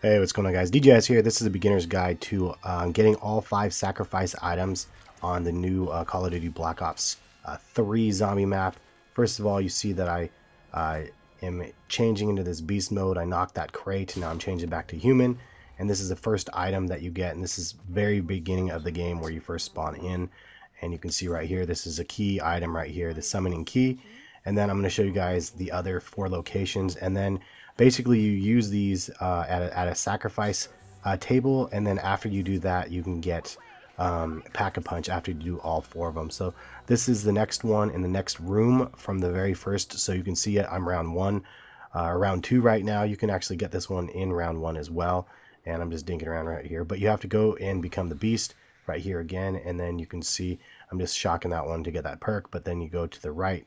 Hey, what's going on, guys? DJS here. This is a beginner's guide to getting all 5 sacrifice items on the new Call of Duty Black Ops 3 zombie map. First of all, you see that I am changing into this beast mode. I knocked that crate, and now I'm changing back to human. And this is the first item that you get, and this is very beginning of the game where you first spawn in. And you can see right here, this is a key item right here, the summoning key. And then I'm going to show you guys the other 4 locations, and then basically you use these at a sacrifice table, and then after you do that you can get Pack-a-Punch after you do all 4 of them. So this is the next one in the next room from the very first, so you can see it. I'm round 1 round 2 right now. You can actually get this one in round 1 as well, and I'm just dinking around right here, but you have to go and become the beast right here again, and then you can see I'm just shocking that one to get that perk, but then you go to the right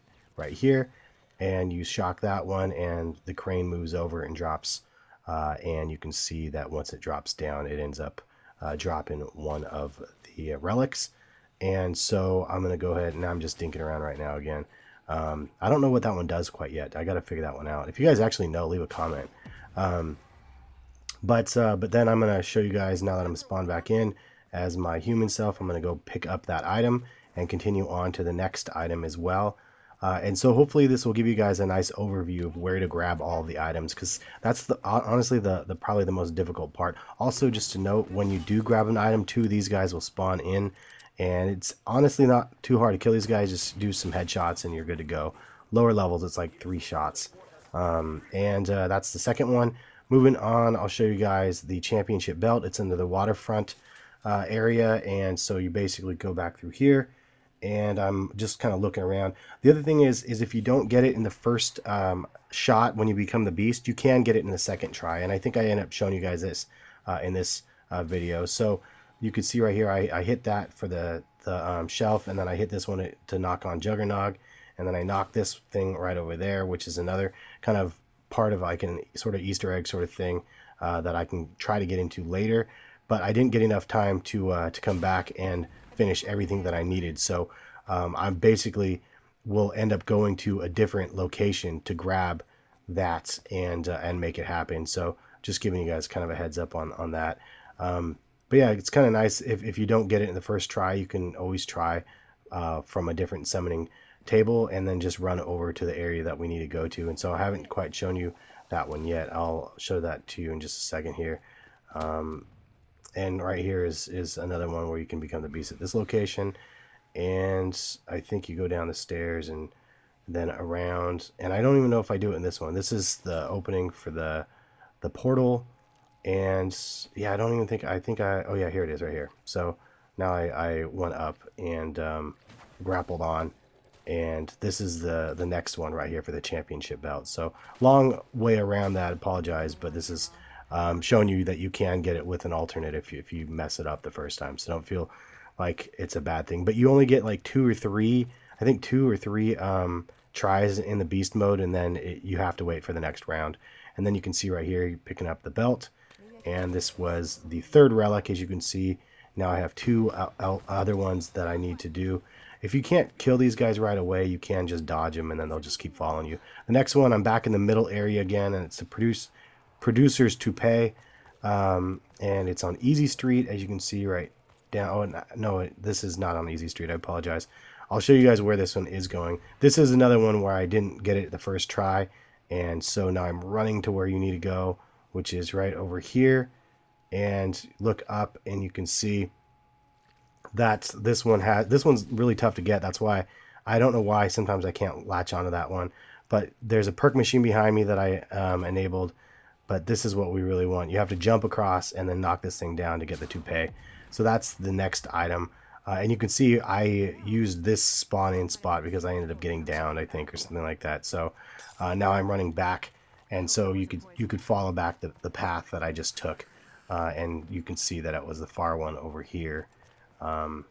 here and you shock that one, and the crane moves over and drops, and you can see that once it drops down it ends up dropping one of the relics. And so I'm gonna go ahead, and I'm just dinking around right now again. I don't know what that one does quite yet. I gotta figure that one out. If you guys actually know, leave a comment. But then I'm gonna show you guys, now that I'm spawned back in as my human self, I'm gonna go pick up that item and continue on to the next item as well. And so hopefully this will give you guys a nice overview of where to grab all the items, because that's honestly the probably the most difficult part. Also, just to note, when you do grab an item, 2 of these guys will spawn in, and it's honestly not too hard to kill these guys. Just do some headshots and you're good to go. Lower levels, it's like 3 shots. That's the second one. Moving on, I'll show you guys the championship belt. It's under the Waterfront area, and so you basically go back through here, and I'm just kind of looking around. The other thing is if you don't get it in the first shot when you become the beast, you can get it in the second try, and I think I end up showing you guys this in this video. So you can see right here, I hit that for the shelf, and then I hit this one to knock on Juggernog, and then I knock this thing right over there, which is another kind of part of like an sort of Easter egg sort of thing that I can try to get into later, but I didn't get enough time to come back and finish everything that I needed. So I basically will end up going to a different location to grab that and make it happen. So just giving you guys kind of a heads up on that. But yeah, it's kind of nice if you don't get it in the first try, you can always try from a different summoning table and then just run over to the area that we need to go to. And so I haven't quite shown you that one yet. I'll show that to you in just a second here. And right here is another one where you can become the beast at this location, and I think you go down the stairs and then around, and I don't even know if I do it in this one. This is the opening for the portal, and yeah, I don't even think oh yeah, here it is right here. So now I went up and grappled on, and this is the next one right here for the championship belt. So long way around that, I apologize, but this is showing you that you can get it with an alternate if you mess it up the first time. So don't feel like it's a bad thing, but you only get like 2 or 3, I think 2 or 3 tries in the beast mode, and then you have to wait for the next round. And then you can see right here, you're picking up the belt, and this was the 3rd relic. As you can see, now I have 2 other ones that I need to do. If you can't kill these guys right away, you can just dodge them, and then they'll just keep following you. The next one, I'm back in the middle area again, and it's the producer's toupee, and it's on Easy Street, as you can see right down. Oh no, this is not on Easy Street, I apologize. I'll show you guys where this one is going. This is another one where I didn't get it the first try, and so now I'm running to where you need to go, which is right over here. And look up and you can see that this one's really tough to get. That's why I don't know why sometimes I can't latch onto that one, but there's a perk machine behind me that I enabled. But this is what we really want. You have to jump across and then knock this thing down to get the toupee. So that's the next item. And you can see I used this spawn-in spot because I ended up getting downed, I think, or something like that. So now I'm running back, and so you could follow back the path that I just took, and you can see that it was the far one over here, and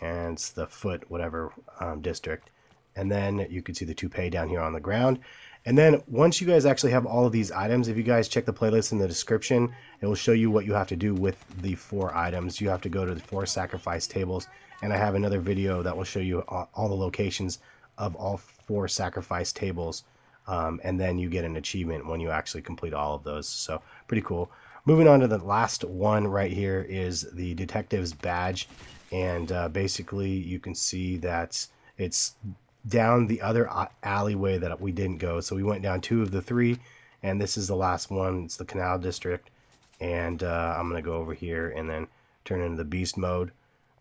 it's the foot whatever district. And then you can see the toupee down here on the ground. And then once you guys actually have all of these items, if you guys check the playlist in the description, it will show you what you have to do with the 4 items. You have to go to the 4 sacrifice tables, and I have another video that will show you all the locations of all 4 sacrifice tables and then you get an achievement when you actually complete all of those. So pretty cool. Moving on to the last one right here is the detective's badge, and basically you can see that it's down the other alleyway that we didn't go. So we went down 2 of the 3, and this is the last one. It's the Canal District, and I'm gonna go over here and then turn into the beast mode.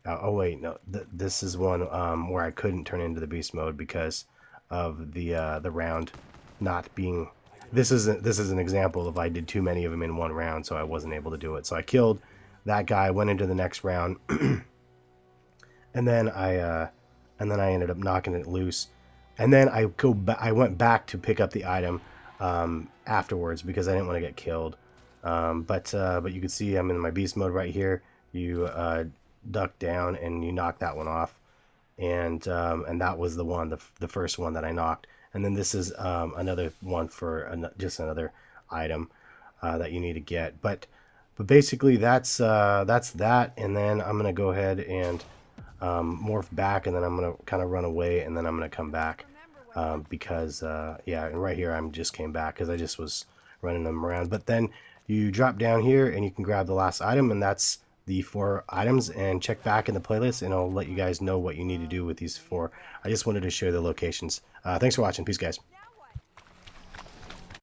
Oh wait, no, this is one where I couldn't turn into the beast mode because of the round not being. This is an example of I did too many of them in one round, so I wasn't able to do it. So I killed that guy, went into the next round, and then I ended up knocking it loose, and then I went back to pick up the item afterwards because I didn't want to get killed. But you can see I'm in my beast mode right here. You duck down and you knock that one off, and that was the one, the first one that I knocked. And then this is another one for just another item that you need to get. But basically that's that. And then I'm gonna go ahead and morph back, and then I'm gonna kind of run away, and then I'm gonna come back because yeah, and right here I'm just came back because I just was running them around. But then you drop down here and you can grab the last item, and that's the 4 items. And check back in the playlist and I'll let you guys know what you need to do with these 4. I just wanted to show the locations. Thanks for watching. Peace, guys.